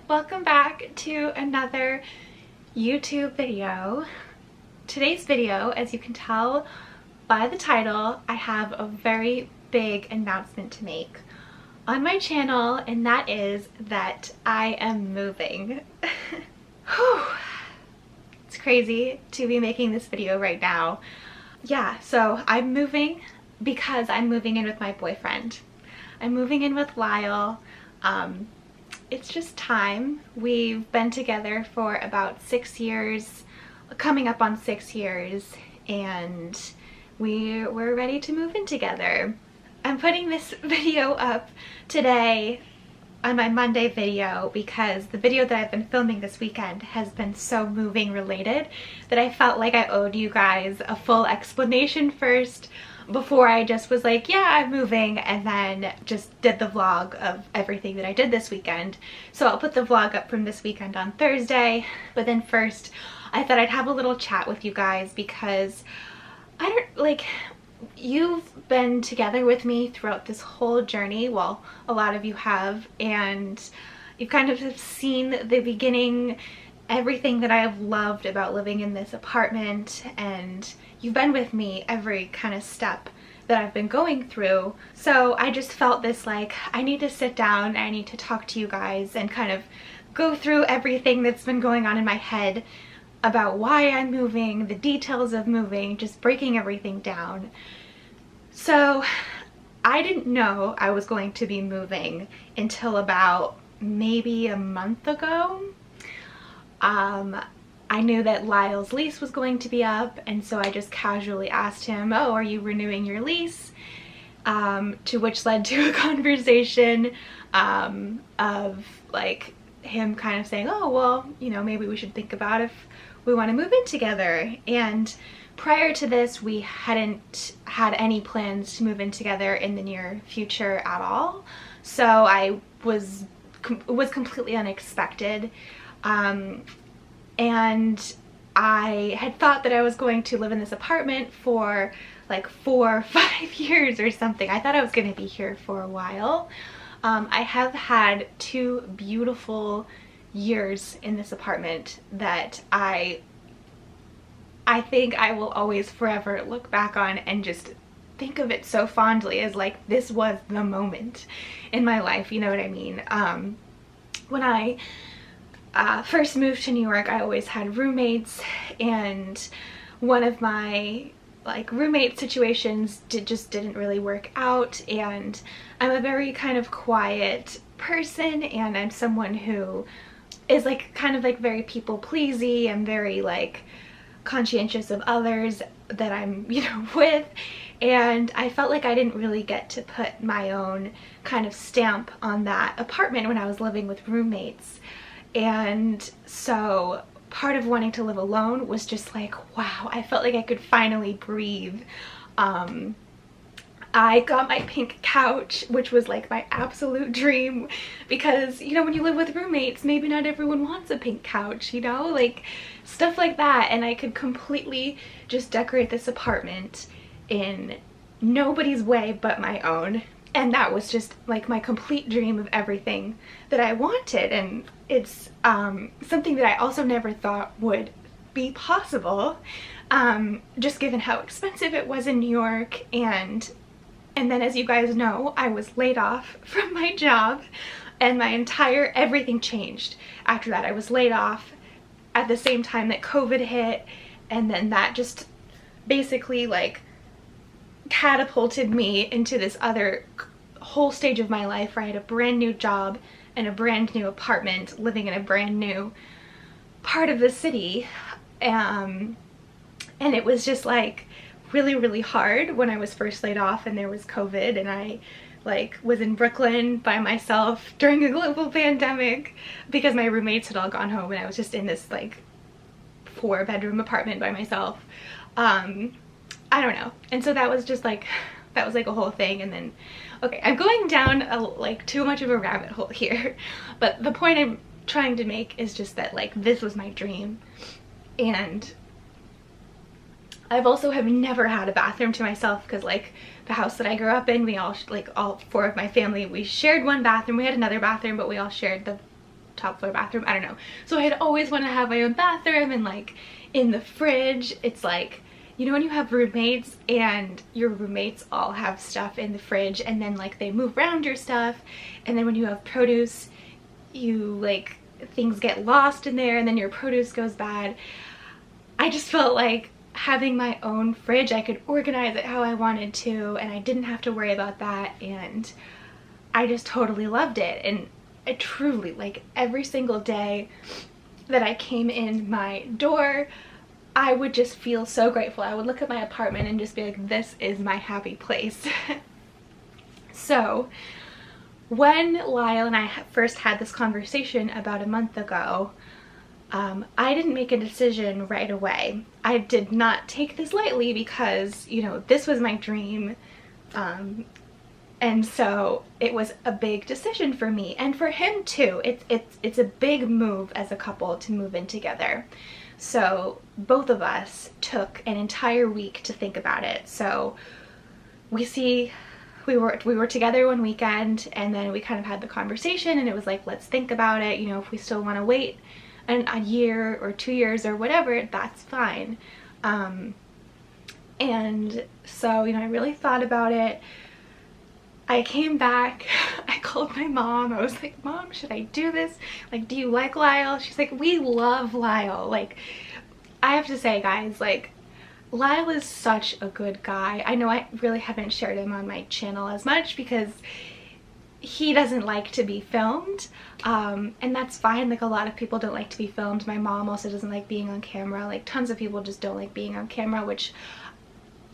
welcome back to another YouTube video. Today's video, as you can tell by the title, I have a very big announcement to make on my channel, and that is that I am moving. Whew. It's crazy to be making this video right now. Yeah, so I'm moving because I'm moving in with my boyfriend. I'm moving in with Lyle. It's just time. We've been together for about 6 years, coming up on 6 years, and we're ready to move in together. I'm putting this video up today on my Monday video because the video that I've been filming this weekend has been so moving related that I felt like I owed you guys a full explanation first before I just was like, yeah, I'm moving, and then just did the vlog of everything that I did this weekend. So I'll put the vlog up from this weekend on Thursday, but then first I thought I'd have a little chat with you guys because you've been together with me throughout this whole journey. Well, a lot of you have, and you've kind of seen the beginning, everything that I have loved about living in this apartment, and you've been with me every kind of step that I've been going through. So I just felt this, like, I need to sit down, I need to talk to you guys and kind of go through everything that's been going on in my head about why I'm moving, the details of moving, just breaking everything down. So I didn't know I was going to be moving until about maybe a month ago. I knew that Lyle's lease was going to be up, and so I just casually asked him, oh, are you renewing your lease? To which led to a conversation of like him kind of saying, oh, well, you know, maybe we should think about if we want to move in together. And prior to this, we hadn't had any plans to move in together in the near future at all. So it was completely unexpected. And I had thought that I was going to live in this apartment for like 4 or 5 years or something. I thought I was going to be here for a while. I have had 2 beautiful years in this apartment that I think I will always forever look back on and just think of it so fondly as like this was the moment in my life, you know what I mean? When I first moved to New York, I always had roommates, and one of my roommate situations just didn't really work out, and I'm a very kind of quiet person, and I'm someone who is kind of very people pleasy. I'm very conscientious of others that I'm, you know, with, and I felt like I didn't really get to put my own kind of stamp on that apartment when I was living with roommates. And so part of wanting to live alone was just like, wow, I felt like I could finally breathe. I got my pink couch, which was like my absolute dream, because, you know, when you live with roommates, maybe not everyone wants a pink couch, you know, like stuff like that. And I could completely just decorate this apartment in nobody's way but my own. And that was just like my complete dream of everything that I wanted. And it's something that I also never thought would be possible, just given how expensive it was in New York. And then, as you guys know, I was laid off from my job, and my entire everything changed after that. I was laid off at the same time that COVID hit, and then that just basically catapulted me into this other whole stage of my life where I had a brand new job and a brand new apartment, living in a brand new part of the city, and it was just really hard when I was first laid off and there was COVID, and I was in Brooklyn by myself during a global pandemic because my roommates had all gone home, and I was just in this 4-bedroom apartment by myself. I don't know. And so that was just that was a whole thing. And then, okay, I'm going down too much of a rabbit hole here, but the point I'm trying to make is just that this was my dream. And I've also have never had a bathroom to myself because the house that I grew up in, we all all 4 of my family, we shared one bathroom. We had another bathroom, but we all shared the top floor bathroom, I don't know. So I had always wanted to have my own bathroom, and like in the fridge, it's like, you know when you have roommates and your roommates all have stuff in the fridge and then like they move around your stuff, and then when you have produce, you like, things get lost in there and then your produce goes bad. I just felt like having my own fridge, I could organize it how I wanted to and I didn't have to worry about that, and I just totally loved it. And I truly, like, every single day that I came in my door, I would just feel so grateful. I would look at my apartment and just be like, this is my happy place. So when Lyle and I first had this conversation about a month ago, I didn't make a decision right away. I did not take this lightly because, you know, this was my dream. And so it was a big decision for me and for him too. It's a big move as a couple to move in together. So both of us took an entire week to think about it. So we were together one weekend, and then we kind of had the conversation, and it was like, let's think about it. You know, if we still want to wait a year or 2 years or whatever, that's fine. And so, you know, I really thought about it. I came back, I called my mom. I was like, Mom, should I do this? Like, do you like Lyle? She's like, we love Lyle. Like, I have to say, guys, like, Lyle is such a good guy. I know I really haven't shared him on my channel as much because he doesn't like to be filmed, and that's fine. Like, a lot of people don't like to be filmed. My mom also doesn't like being on camera. Like, tons of people just don't like being on camera, which,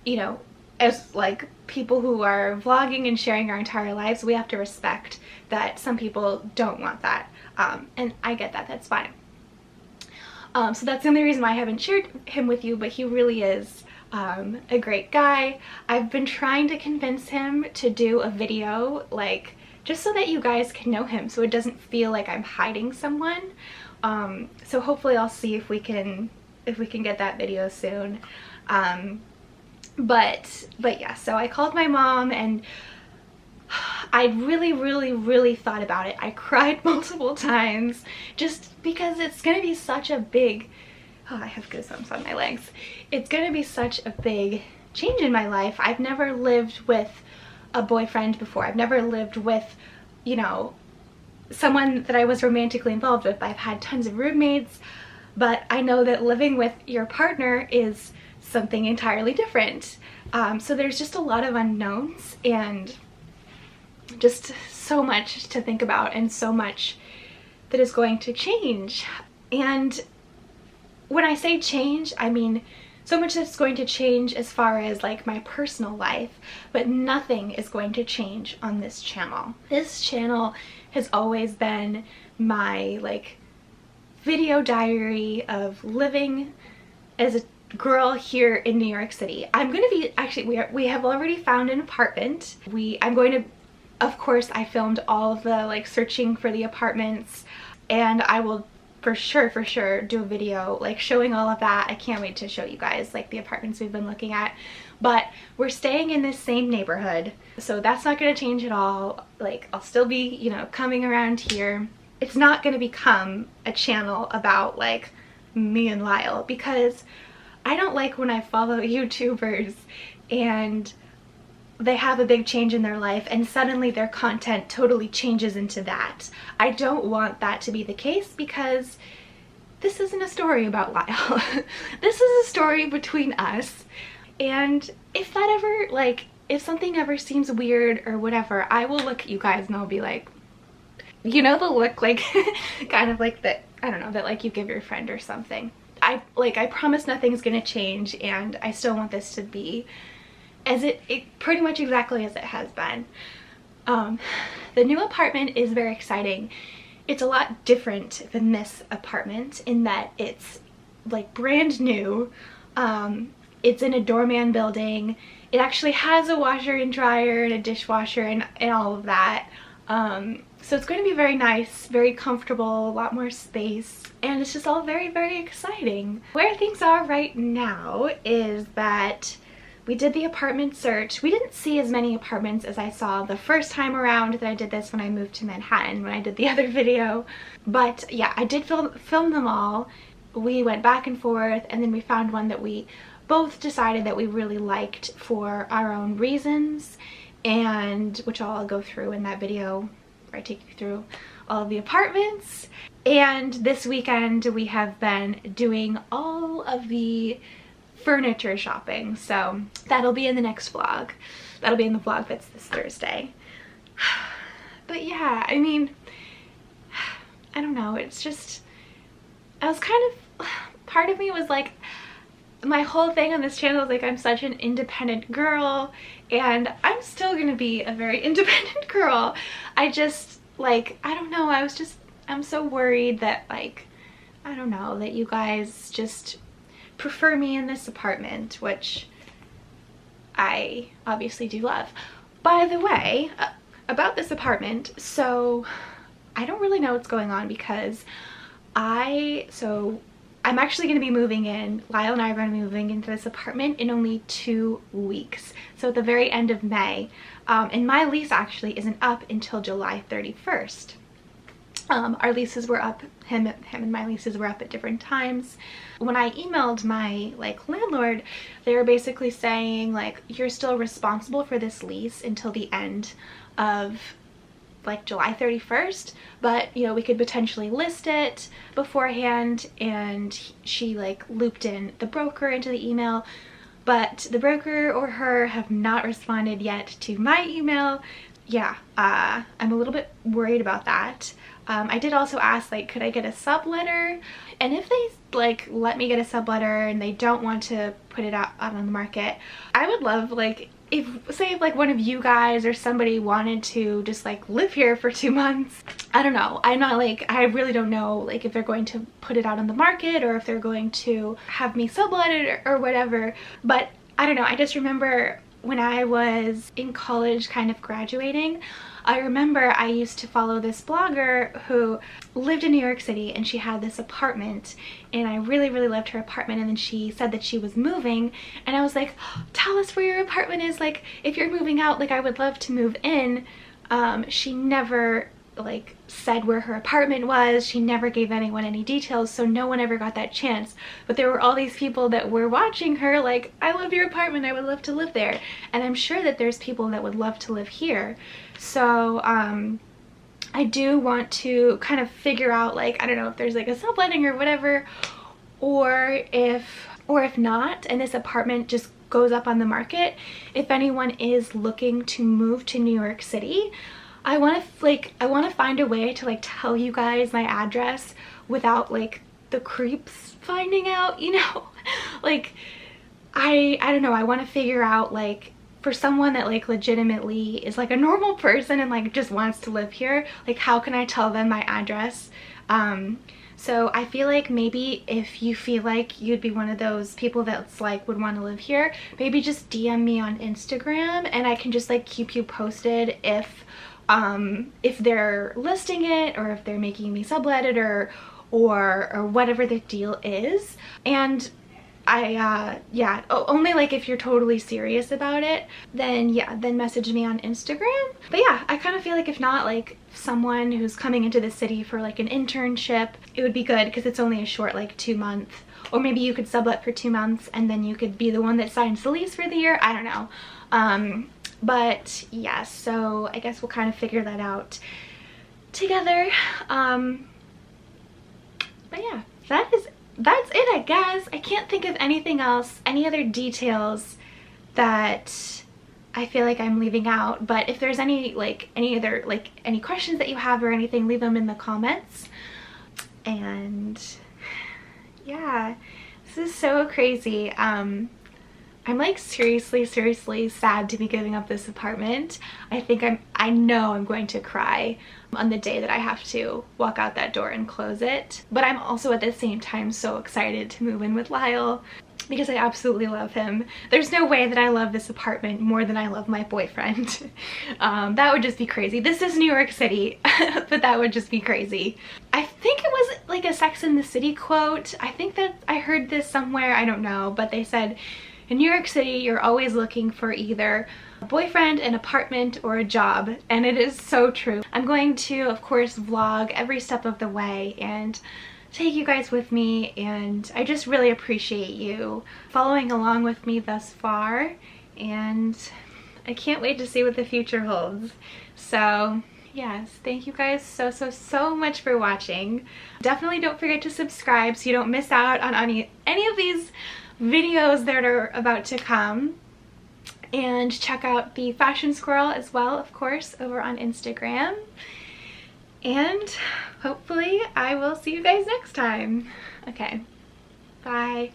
you know, as like people who are vlogging and sharing our entire lives, we have to respect that some people don't want that, and I get that. That's fine. So that's the only reason why I haven't shared him with you, but he really is a great guy. I've been trying to convince him to do a video, like, just so that you guys can know him, so it doesn't feel like I'm hiding someone. So hopefully I'll see if we can get that video soon. But yeah, so I called my mom and I really thought about it. I cried multiple times just because it's gonna be such a big, oh, I have goosebumps on my legs. It's gonna be such a big change in my life. I've never lived with a boyfriend before. I've never lived with, you know, someone that I was romantically involved with. I've had tons of roommates, but I know that living with your partner is something entirely different. So there's just a lot of unknowns and just so much to think about and so much that is going to change. And when I say change, I mean so much that's going to change as far as like my personal life, but nothing is going to change on this channel. This channel has always been my like video diary of living as a girl here in New York City. I'm gonna be, actually we have already found an apartment. I'm going to, of course, I filmed all of the like searching for the apartments, and I will for sure do a video like showing all of that. I can't wait to show you guys like the apartments we've been looking at. But we're staying in this same neighborhood, so that's not going to change at all. Like, I'll still be, you know, coming around here. It's not going to become a channel about like me and Lyle, because I don't like when I follow YouTubers and they have a big change in their life and suddenly their content totally changes into that. I don't want that to be the case, because this isn't a story about Lyle. This is a story between us, and if that ever, like, if something ever seems weird or whatever, I will look at you guys and I'll be like, you know, the look, like kind of like that, I don't know, that like you give your friend or something. I promise nothing's gonna change, and I still want this to be as it pretty much exactly as it has been. The new apartment is very exciting. It's a lot different than this apartment in that it's like brand new. It's in a doorman building. It actually has a washer and dryer and a dishwasher and all of that. So it's going to be very nice, very comfortable, a lot more space, and it's just all very exciting. Where things are right now is that we did the apartment search. We didn't see as many apartments as I saw the first time around that I did this when I moved to Manhattan, when I did the other video. But yeah, I did film them all. We went back and forth, and then we found one that we both decided that we really liked for our own reasons, and which I'll go through in that video where I take you through all of the apartments. And this weekend we have been doing all of the furniture shopping, so that'll be in the next vlog. That'll be in the vlog that's this Thursday. But yeah, I mean, I don't know, it's just, I was kind of, part of me was like, my whole thing on this channel is like, I'm such an independent girl, and I'm still gonna be a very independent girl. I just, like, I don't know, I'm so worried that, like, I don't know, that you guys just prefer me in this apartment, which I obviously do love. By the way, about this apartment, so I don't really know what's going on because I'm actually going to be moving in. Lyle and I are going to be moving into this apartment in only 2 weeks. So at the very end of May. And my lease actually isn't up until July 31st. Our leases were up, him and my leases were up at different times. When I emailed my landlord, they were basically saying like, you're still responsible for this lease until the end of July 31st, but you know, we could potentially list it beforehand. And she looped in the broker into the email, but the broker or her have not responded yet to my email. Yeah, I'm a little bit worried about that. I did also ask, could I get a subletter? And if they let me get a subletter and they don't want to put it out on the market, I would love if one of you guys or somebody wanted to just live here for 2 months. I don't know. I'm not I really don't know if they're going to put it out on the market or if they're going to have me sublet it or whatever. But I don't know. I just remember when I was in college kind of graduating, I remember I used to follow this blogger who lived in New York City, and she had this apartment, and I really, really loved her apartment. And then she said that she was moving, and I was like, tell us where your apartment is. If you're moving out, I would love to move in. She never said where her apartment was. She never gave anyone any details, so no one ever got that chance. But there were all these people that were watching her I love your apartment, I would love to live there. And I'm sure that there's people that would love to live here. So I do want to kind of figure out I don't know if there's a subletting or whatever, or if not, and this apartment just goes up on the market, if anyone is looking to move to New York City, I want to find a way to tell you guys my address without the creeps finding out, you know. I don't know, I want to figure out for someone that legitimately is a normal person and just wants to live here, how can I tell them my address? So I feel maybe if you feel you'd be one of those people that's would want to live here, maybe just DM me on Instagram and I can just keep you posted if they're listing it or if they're making me sublet it or whatever the deal is. And yeah, only if you're totally serious about it, then yeah, then message me on Instagram. But yeah, I kind of feel if not someone who's coming into the city for an internship, it would be good because it's only a short 2 month, or maybe you could sublet for 2 months and then you could be the one that signs the lease for the year. I don't know. But yeah, so I guess we'll kind of figure that out together. But yeah, that's it, I guess. I can't think of anything else, any other details that I feel I'm leaving out. But if there's any any questions that you have or anything, leave them in the comments. And yeah, this is so crazy. I'm seriously sad to be giving up this apartment. I know I'm going to cry on the day that I have to walk out that door and close it. But I'm also at the same time so excited to move in with Lyle because I absolutely love him. There's no way that I love this apartment more than I love my boyfriend. That would just be crazy. This is New York City, but that would just be crazy. I think it was a Sex and the City quote. I think that I heard this somewhere, I don't know, but they said, In New York City, you're always looking for either a boyfriend, an apartment, or a job, and it is so true. I'm going to, of course, vlog every step of the way and take you guys with me, and I just really appreciate you following along with me thus far, and I can't wait to see what the future holds. So yes, thank you guys so much for watching. Definitely don't forget to subscribe so you don't miss out on any of these videos that are about to come. And check out the Fashion Squirrel as well, of course, over on Instagram. And hopefully I will see you guys next time. Okay, bye.